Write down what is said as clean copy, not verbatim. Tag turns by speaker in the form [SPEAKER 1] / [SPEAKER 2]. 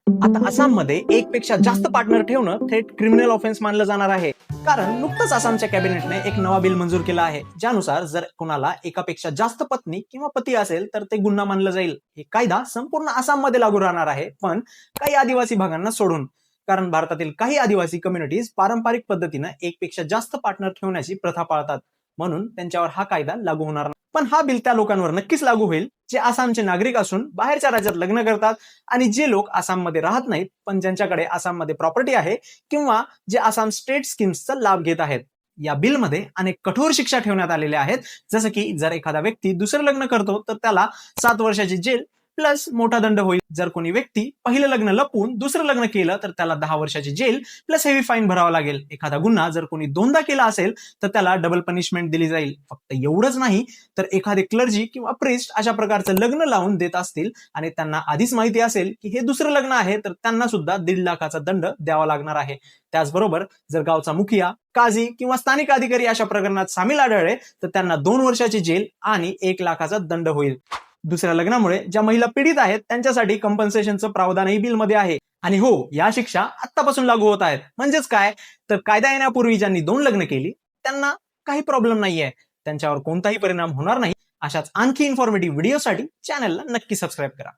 [SPEAKER 1] आता आसाममध्ये एक पेक्षा जास्त पार्टनर ठेवणं थेट क्रिमिनल ऑफेन्स मानलं जाणार आहे. कारण नुकतंच आसामच्या कॅबिनेटने एक नवा बिल मंजूर केला आहे, ज्यानुसार जर कोणाला एकापेक्षा जास्त पत्नी किंवा पती असेल तर ते गुन्हा मानलं जाईल. हे कायदा संपूर्ण आसाममध्ये लागू राहणार आहे, पण काही आदिवासी भागांना सोडून. कारण भारतातील काही आदिवासी कम्युनिटीज पारंपरिक पद्धतीनं एक पेक्षा जास्त पार्टनर ठेवण्याची प्रथा पाळतात, म्हणून त्यांच्यावर हा कायदा लागू होणार नाही. पण हा बिल त्या लोकांवर नक्कीच लागू होईल जे आसामचे नागरिक असून बाहेरच्या राज्यात लग्न करतात, आणि जे लोक आसाममध्ये राहत नाहीत पण ज्यांच्याकडे आसाममध्ये प्रॉपर्टी आहे किंवा जे आसाम स्टेट स्कीम्सचा लाभ घेत आहेत. या बिलमध्ये अनेक कठोर शिक्षा ठेवण्यात आलेल्या आहेत, जसं की जर एखादा व्यक्ती दुसरं लग्न करतो तर त्याला 7 वर्षाची जेल प्लस मोठा दंड होईल. जर कोणी व्यक्ती पहिलं लग्न लपवून दुसरं लग्न केलं तर त्याला 10 वर्षाची जेल प्लस हेवी फाईन भरावा लागेल. एखादा गुन्हा जर कोणी 2दा केला असेल तर त्याला डबल पनिशमेंट दिली जाईल. फक्त एवढंच नाही तर एखादे क्लर्जी किंवा प्रिस्ट अशा प्रकारचं लग्न लावून देत असतील आणि त्यांना आधीच माहिती असेल की हे दुसरं लग्न आहे, तर त्यांना सुद्धा 1.5 लाखाचा दंड द्यावा लागणार आहे. त्याचबरोबर जर गावचा मुखिया, काझी किंवा स्थानिक अधिकारी अशा प्रकरणात सामील आढळले तर त्यांना 2 वर्षाची जेल आणि 1 लाखाचा दंड होईल. दुसऱ्या लग्नामुळे ज्या महिला पीडित आहेत त्यांच्यासाठी कंपन्सेशनचं प्रावधानही बिलमध्ये आहे. आणि हो, या शिक्षा आत्तापासून लागू होत आहेत. म्हणजेच काय, तर कायदा येण्यापूर्वी ज्यांनी 2 लग्न केली त्यांना काही प्रॉब्लेम नाहीये, त्यांच्यावर कोणताही परिणाम होणार नाही. अशाच आणखी इन्फॉर्मेटिव्ह व्हिडिओसाठी चॅनलला नक्की सबस्क्राईब करा.